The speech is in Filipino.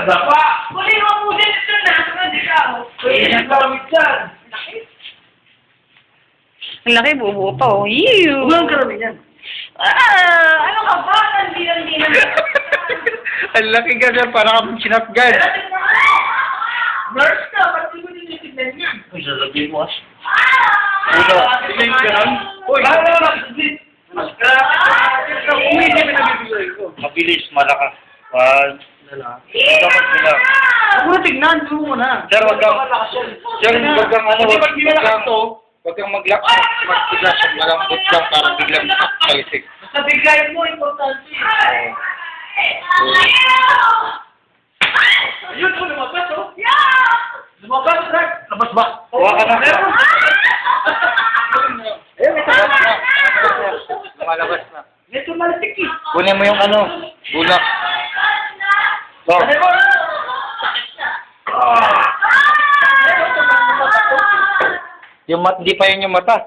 Dapa! Muli mo po din ito na. Hindi ka. Pwede na karamit dyan. Ang laki, bubuo pa, oh. Ew! Huwag karamit yan. Ano ka ba? Hindi na. Ang laki ka dyan, parang kang sinatgan. Nurse ka, ba't di mo tinitignan yan? Uy, sasabihin mo, Tingin ka nun? Uy! Mas grabe! Umili mo nabibigay ko. Mabilis, malakas. Dapat sila. Huwag mo na tignan, doon mo na. Sir, wag kang, sir, wag kang ano, Kasi pag di na lakas to, wag kang mag-lock, mag-bigla siya, malambot lang, parang biglang talisik. sa bigay mo, importante. Ayun, oh, lumabas, oh. Lumabas, Rag. Labas ba? Huwag ka na. Meron. Eh, may sabas na. Lumalabas na. Ito malitik, eh. Kunin mo yung ano, bulak. So, Ano mo? yung di pa yun yung mata.